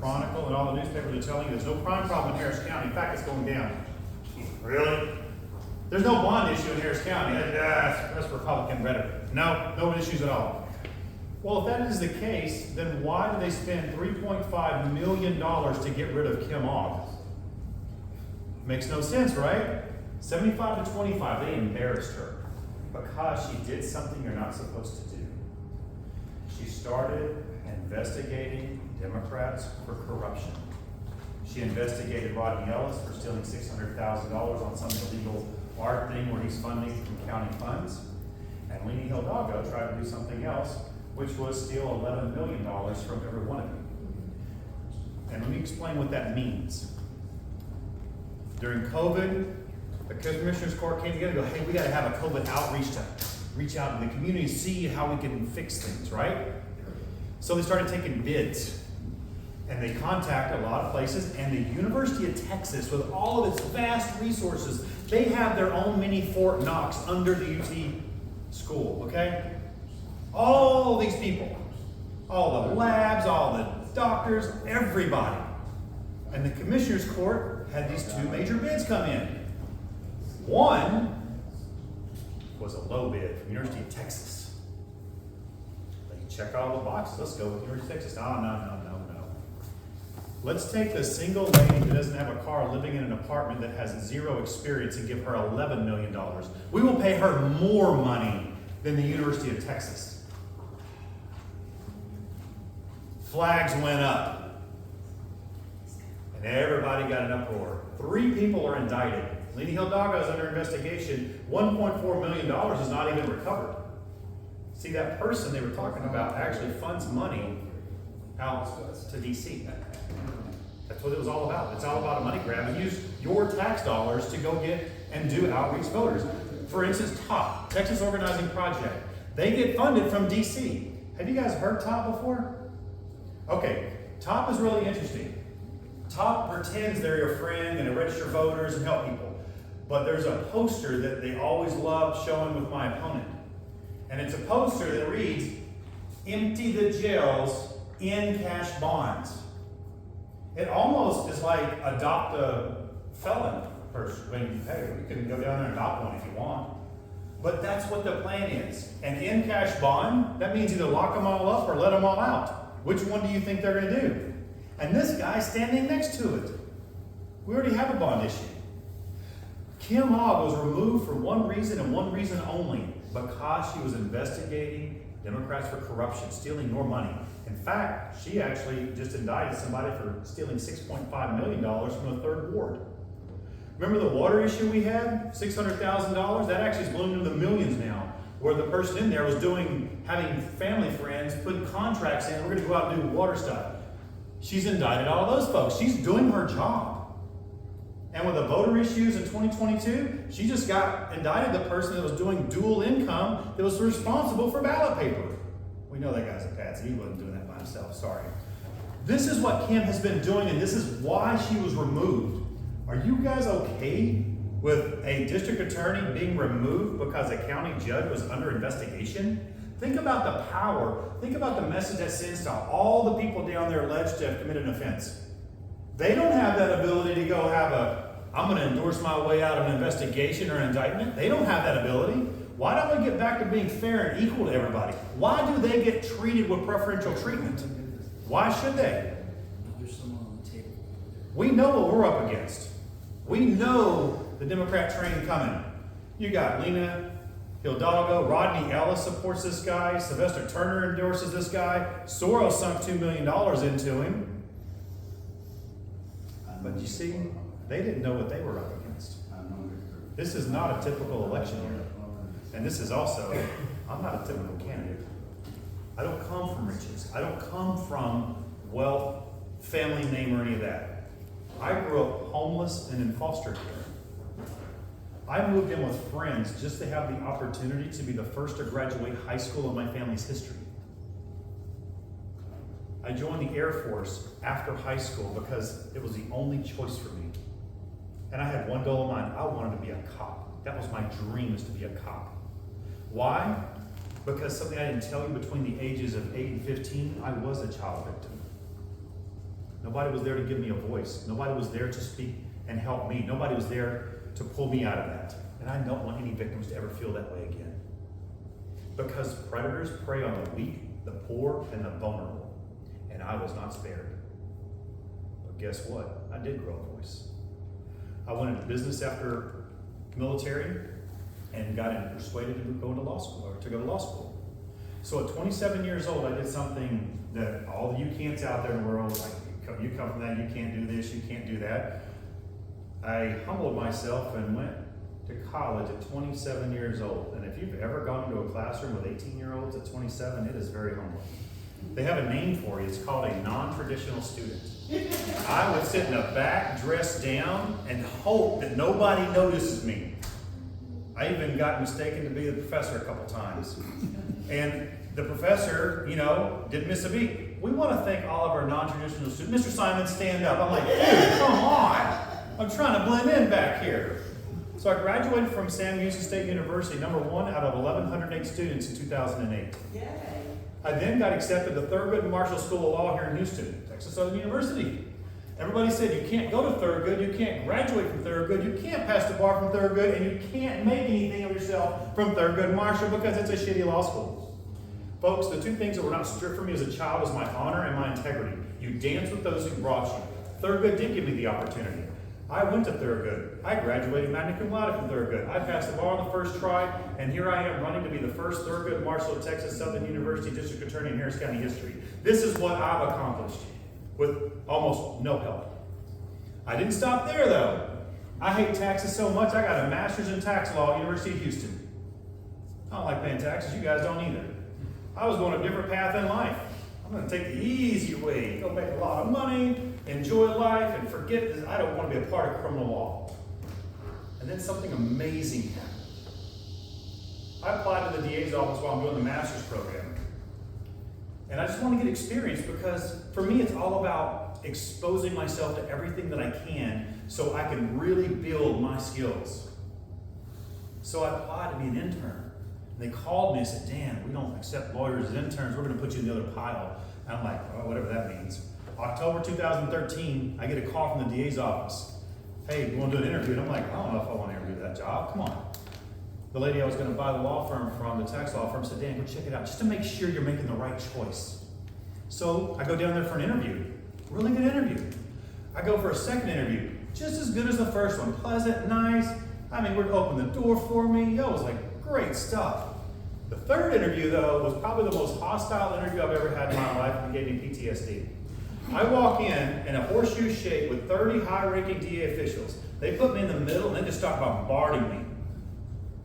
Chronicle and all the newspapers are telling you there's no crime problem in Harris County. In fact, it's going down. Really? There's no bond issue in Harris County. That's Republican rhetoric. No issues at all. Well, if that is the case, then why did they spend $3.5 million to get rid of Kim Ogg? Makes no sense, right? 75 to 25, they embarrassed her because she did something you're not supposed to do. She started investigating Democrats for corruption. She investigated Rodney Ellis for stealing $600,000 on some illegal art thing where he's funding from county funds. And Leni Hidalgo tried to do something else, which was steal $11 million from every one of them. And let me explain what that means. During COVID, the Commissioners Court came together and go, hey, we gotta have a COVID outreach to reach out in the community, see how we can fix things, right? So they started taking bids. And they contact a lot of places, and the University of Texas, with all of its vast resources, they have their own mini Fort Knox under the UT school, okay? All these people, all the labs, all the doctors, everybody. And the Commissioners Court had these two major bids come in. One was a low bid from University of Texas. They check all the boxes. Let's go with University of Texas. No. Let's take the single lady that doesn't have a car living in an apartment that has zero experience and give her $11 million. We will pay her more money than the University of Texas. Flags went up. And everybody got an uproar. 3 people are indicted. Leni Hidalgo is under investigation. $1.4 million is not even recovered. See, that person they were talking about actually funds money out to DC. That's what it was all about. It's all about a money grab and use your tax dollars to go get and do outreach voters. For instance, TOP, Texas Organizing Project. They get funded from DC. Have you guys heard TOP before? Okay, TOP is really interesting. TOP pretends they're your friend and they register voters and help people. But there's a poster that they always love showing with my opponent. And it's a poster that reads, "Empty the jails, in cash bonds." It almost is like adopt a felon person. I mean, hey, you can go down there and adopt one if you want. But that's what the plan is. An in cash bond, that means either lock them all up or let them all out. Which one do you think they're going to do? And this guy's standing next to it. We already have a bond issue. Kim Ogg was removed for one reason and one reason only, because she was investigating Democrats for corruption, stealing your money. In fact, she actually just indicted somebody for stealing $6.5 million from the 3rd Ward. Remember the water issue we had? $600,000? That actually is blown into the millions now, where the person in there was having family friends, putting contracts in, we're going to go out and do water stuff. She's indicted all of those folks. She's doing her job. And with the voter issues in 2022, she just got indicted the person that was doing dual income that was responsible for ballot paper. We know that guy's a patsy. He wasn't doing that by himself. Sorry. This is what Kim has been doing, and this is why she was removed. Are you guys okay with a district attorney being removed because a county judge was under investigation? Think about the power. Think about the message that sends to all the people down there alleged to have committed an offense. They don't have that ability to go I'm going to endorse my way out of an investigation or an indictment. They don't have that ability. Why don't we get back to being fair and equal to everybody? Why do they get treated with preferential treatment? Why should they? There's someone on the table. We know what we're up against. We know the Democrat train coming. You got Leni Hidalgo, Rodney Ellis supports this guy, Sylvester Turner endorses this guy, Soros sunk $2 million into him. But you see, they didn't know what they were up against. This is not a typical election year. And this is also, I'm not a typical candidate. I don't come from riches. I don't come from wealth, family name, or any of that. I grew up homeless and in foster care. I moved in with friends just to have the opportunity to be the first to graduate high school in my family's history. I joined the Air Force after high school because it was the only choice for me. And I had one goal in mind. I wanted to be a cop. That was my dream, was to be a cop. Why? Because something I didn't tell you, between the ages of 8 and 15, I was a child victim. Nobody was there to give me a voice. Nobody was there to speak and help me. Nobody was there to pull me out of that. And I don't want any victims to ever feel that way again. Because predators prey on the weak, the poor, and the vulnerable. And I was not spared. But guess what? I did grow a voice. I went into business after military and got persuaded to go into law school, or to go to law school. So at 27 years old, I did something that all the you can'ts out there in the world, like, you come from that, you can't do this, you can't do that. I humbled myself and went to college at 27 years old. And if you've ever gone into a classroom with 18-year-olds at 27, it is very humbling. They have a name for you. It's called a non-traditional student. I would sit in the back, dressed down, and hope that nobody notices me. I even got mistaken to be the professor a couple times. And the professor, didn't miss a beat. We want to thank all of our non-traditional students. Mr. Simon, stand up. I'm like, dude, come on. I'm trying to blend in back here. So I graduated from Sam Houston State University, number 1 out of 1,108 students in 2008. Yay. I then got accepted to Thurgood Marshall School of Law here in Houston, Texas Southern University. Everybody said you can't go to Thurgood, you can't graduate from Thurgood, you can't pass the bar from Thurgood, and you can't make anything of yourself from Thurgood Marshall because it's a shitty law school. Folks, the two things that were not stripped from me as a child was my honor and my integrity. You dance with those who brought you. Thurgood did give me the opportunity. I went to Thurgood. I graduated magna cum laude from Thurgood. I passed the bar on the first try, and here I am running to be the first Thurgood Marshall Texas Southern University District Attorney in Harris County history. This is what I've accomplished with almost no help. I didn't stop there though. I hate taxes so much I got a master's in tax law at University of Houston. I don't like paying taxes, you guys don't either. I was going a different path in life. I'm going to take the easy way, go make a lot of money, enjoy life, and forget this. I don't want to be a part of criminal law. And then something amazing happened. I applied to the DA's office while I'm doing the master's program. And I just want to get experience because for me it's all about exposing myself to everything that I can so I can really build my skills. So I applied to be an intern. And they called me and said, Dan, we don't accept lawyers as interns. We're going to put you in the other pile. And I'm like, oh, whatever that means. October 2013, I get a call from the DA's office. Hey, you want to do an interview? And I'm like, I don't know if I want to interview that job. Come on. The lady I was going to buy the law firm from, the tax law firm, said, Dan, go check it out just to make sure you're making the right choice. So I go down there for an interview. Really good interview. I go for a second interview. Just as good as the first one. Pleasant, nice. I mean, would open the door for me. It was like great stuff. The third interview, though, was probably the most hostile interview I've ever had in my life and gave me PTSD. I walk in a horseshoe shape with 30 high-ranking DA officials. They put me in the middle and they just start bombarding me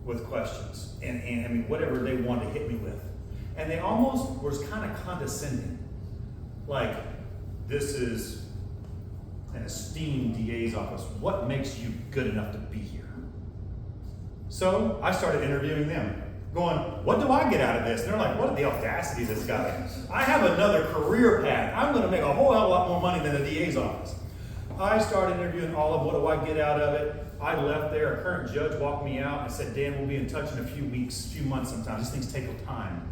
with questions and I mean, whatever they wanted to hit me with. And they almost was kind of condescending. Like, this is an esteemed DA's office. What makes you good enough to be here? So I started interviewing them, going, what do I get out of this? And they're like, what the audacity of this guy? I have another career path. I'm going to make a whole hell of a lot more money than the DA's office. I started interviewing all of what do I get out of it. I left there, a current judge walked me out and said, Dan, we'll be in touch in a few weeks, few months sometimes. These things take time.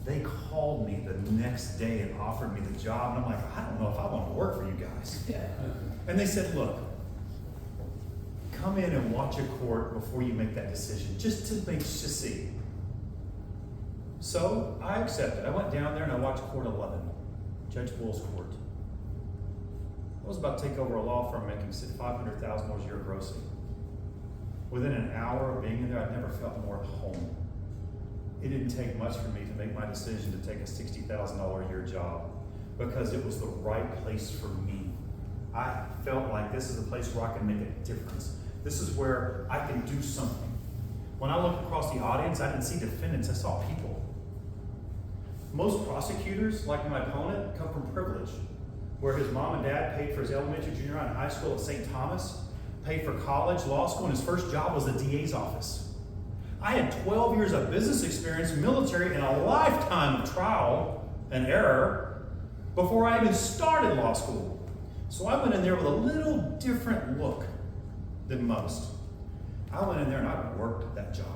They called me the next day and offered me the job. And I'm like, I don't know if I want to work for you guys. And they said, look, come in and watch a court before you make that decision, just to see. So I accepted. I went down there and I watched Court 11, Judge Bull's court. I was about to take over a law firm making $500,000 a year grossing. Within an hour of being in there, I'd never felt more at home. It didn't take much for me to make my decision to take a $60,000 a year job because it was the right place for me. I felt like this is a place where I can make a difference. This is where I can do something. When I looked across the audience, I didn't see defendants, I saw people. Most prosecutors, like my opponent, come from privilege, where his mom and dad paid for his elementary, junior high, and high school at St. Thomas, paid for college, law school, and his first job was the DA's office. I had 12 years of business experience, military, and a lifetime of trial and error before I even started law school. So I went in there with a little different look than most. I went in there and I worked that job.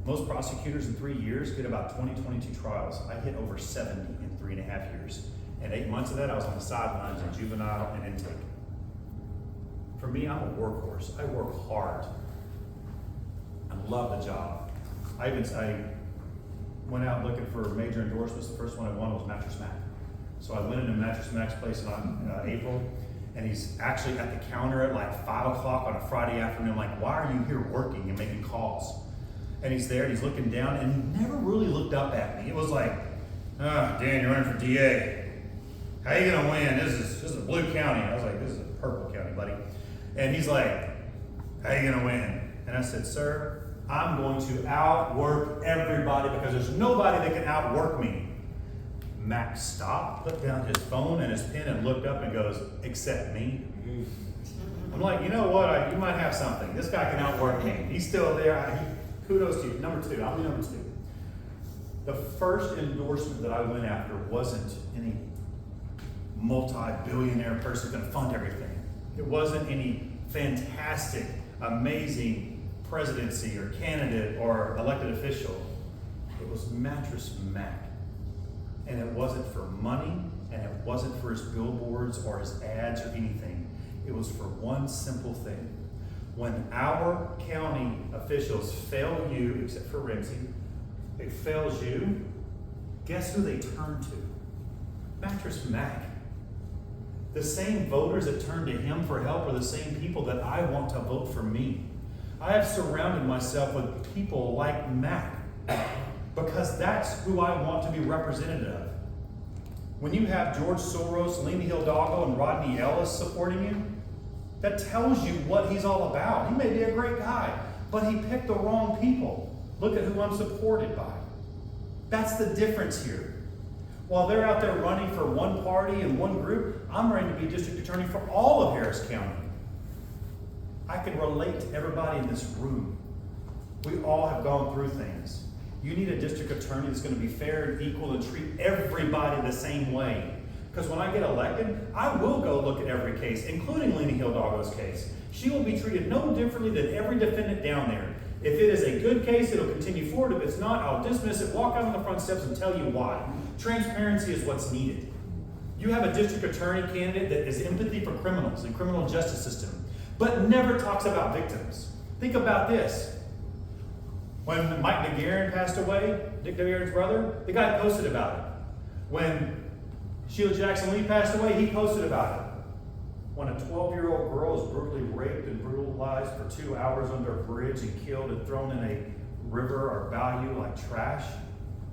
Most prosecutors in 3 years get about 20, 22 trials. I hit over 70 in 3.5 years. And 8 months of that, I was on the sidelines in juvenile and intake. For me, I'm a workhorse. I work hard. I love the job. I went out looking for major endorsements. The first one I won was Mattress Mac. So I went into Mattress Mac's place in April, and he's actually at the counter at like 5 o'clock on a Friday afternoon. I'm like, why are you here working and making calls? And he's there and he's looking down, and he never really looked up at me. It was like, Dan, you're running for DA. How you gonna win? This is Blue County. I was like, this is a purple county, buddy. And he's like, how you gonna win? And I said, sir, I'm going to outwork everybody because there's nobody that can outwork me. Max stopped, put down his phone and his pen and looked up and goes, except me. I'm like, you know what? You might have something. This guy can outwork me. He's still there. Kudos to you. Number two, I'll be number two. The first endorsement that I went after wasn't any multi-billionaire person going to fund everything. It wasn't any fantastic, amazing presidency or candidate or elected official. It was Mattress Mac. And it wasn't for money, and it wasn't for his billboards or his ads or anything. It was for one simple thing. When our county officials fail you, except for Ramsey, they fails you, guess who they turn to? Mattress Mac. The same voters that turn to him for help are the same people that I want to vote for me. I have surrounded myself with people like Mac because that's who I want to be representative of. When you have George Soros, Lena Hidalgo, and Rodney Ellis supporting you, that tells you what he's all about. He may be a great guy, but he picked the wrong people. Look at who I'm supported by. That's the difference here. While they're out there running for one party and one group, I'm ready to be district attorney for all of Harris County. I can relate to everybody in this room. We all have gone through things. You need a district attorney that's going to be fair and equal and treat everybody the same way. Because when I get elected, I will go look at every case, including Lena Hidalgo's case. She will be treated no differently than every defendant down there. If it is a good case, it'll continue forward. If it's not, I'll dismiss it, walk out on the front steps, and tell you why. Transparency is what's needed. You have a district attorney candidate that is empathy for criminals and criminal justice system, but never talks about victims. Think about this. When Mike DeGuerin passed away, Dick DeGuerin's brother, the guy posted about it. When Sheila Jackson Lee passed away, he posted about it. When a 12-year-old girl is brutally raped and brutalized for 2 hours under a bridge and killed and thrown in a river or bayou like trash,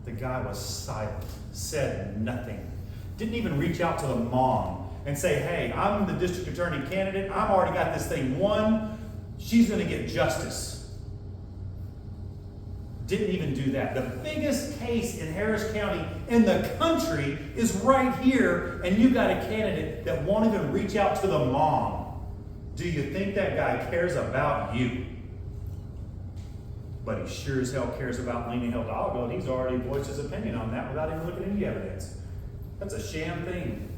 the guy was silent, said nothing. Didn't even reach out to the mom and say, hey, I'm the district attorney candidate. I've already got this thing won. She's going to get justice. Didn't even do that. The biggest case in Harris County in the country is right here, and you got a candidate that won't even reach out to the mom. Do you think that guy cares about you? But he sure as hell cares about Lena Hidalgo, and he's already voiced his opinion on that without even looking at any evidence. That's a sham thing.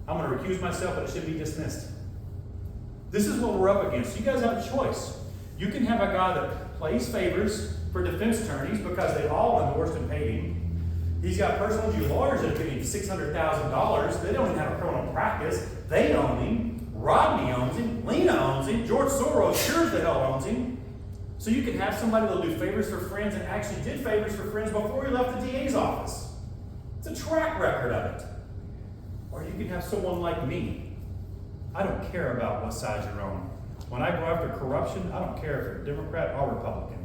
I'm going to recuse myself, but it should be dismissed. This is what we're up against. You guys have a choice. You can have a guy that plays favors for defense attorneys because they all endorsed and paid him. He's got personal injury lawyers that are getting $600,000. They don't even have a criminal practice. They own him. Rodney owns him. Lena owns him. George Soros sure as the hell owns him. So you can have somebody that'll do favors for friends and actually did favors for friends before he left the DA's office. It's a track record of it. Or you can have someone like me. I don't care about what side you're on. When I go after corruption, I don't care if you're a Democrat or Republican.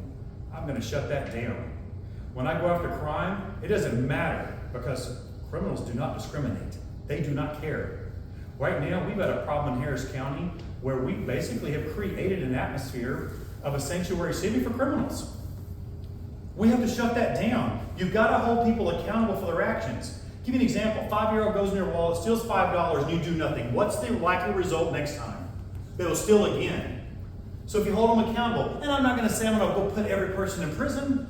I'm going to shut that down. When I go after crime, it doesn't matter because criminals do not discriminate. They do not care. Right now, we've got a problem in Harris County where we basically have created an atmosphere of a sanctuary city for criminals. We have to shut that down. You've got to hold people accountable for their actions. Give you an example. 5-year-old goes in your wallet, steals $5, and you do nothing. What's the likely result next time? They'll steal again. So if you hold them accountable, and I'm not going to say I'm going to go put every person in prison,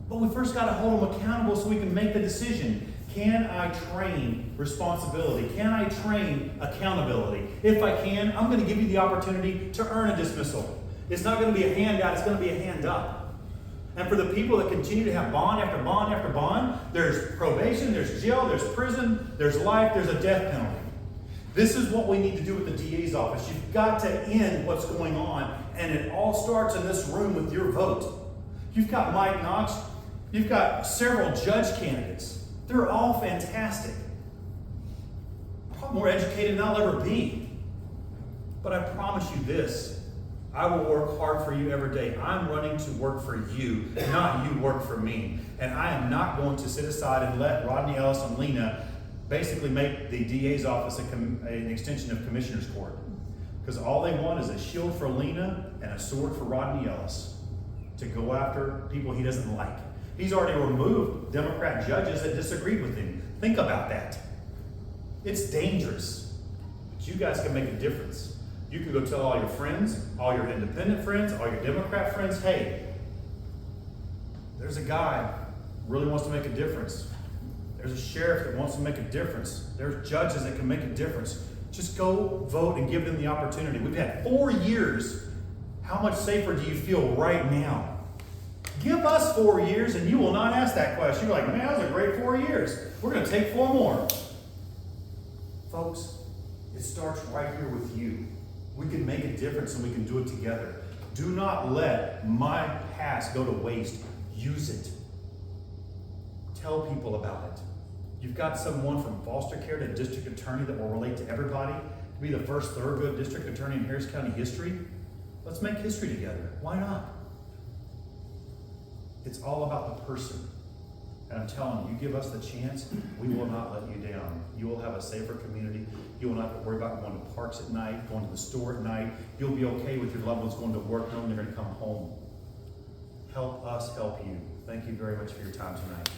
but we first got to hold them accountable so we can make the decision. Can I train responsibility? Can I train accountability? If I can, I'm going to give you the opportunity to earn a dismissal. It's not going to be a handout, it's going to be a hand up. And for the people that continue to have bond after bond after bond, there's probation, there's jail, there's prison, there's life, there's a death penalty. This is what we need to do with the DA's office. You've got to end what's going on, and it all starts in this room with your vote. You've got Mike Knox, you've got several judge candidates. They're all fantastic. Probably more educated than I'll ever be. But I promise you this, I will work hard for you every day. I'm running to work for you, not you work for me. And I am not going to sit aside and let Rodney Ellis and Lena basically make the DA's office an extension of Commissioner's Court. Because all they want is a shield for Lena and a sword for Rodney Ellis to go after people he doesn't like. He's already removed Democrat judges that disagreed with him. Think about that. It's dangerous. But you guys can make a difference. You can go tell all your friends, all your independent friends, all your Democrat friends, hey, there's a guy who really wants to make a difference. There's a sheriff that wants to make a difference. There's judges that can make a difference. Just go vote and give them the opportunity. We've had 4 years. How much safer do you feel right now? Give us 4 years and you will not ask that question. You're like, man, that was a great 4 years. We're going to take 4 more. Folks, it starts right here with you. We can make a difference and we can do it together. Do not let my past go to waste. Use it. Tell people about it. You've got someone from foster care to district attorney that will relate to everybody, to be the first thoroughgood district attorney in Harris County history. Let's make history together. Why not? It's all about the person. And I'm telling you, you give us the chance, we will not let you down. You will have a safer community. You will not have to worry about going to parks at night, going to the store at night. You'll be okay with your loved ones going to work knowing they're going to come home. Help us help you. Thank you very much for your time tonight.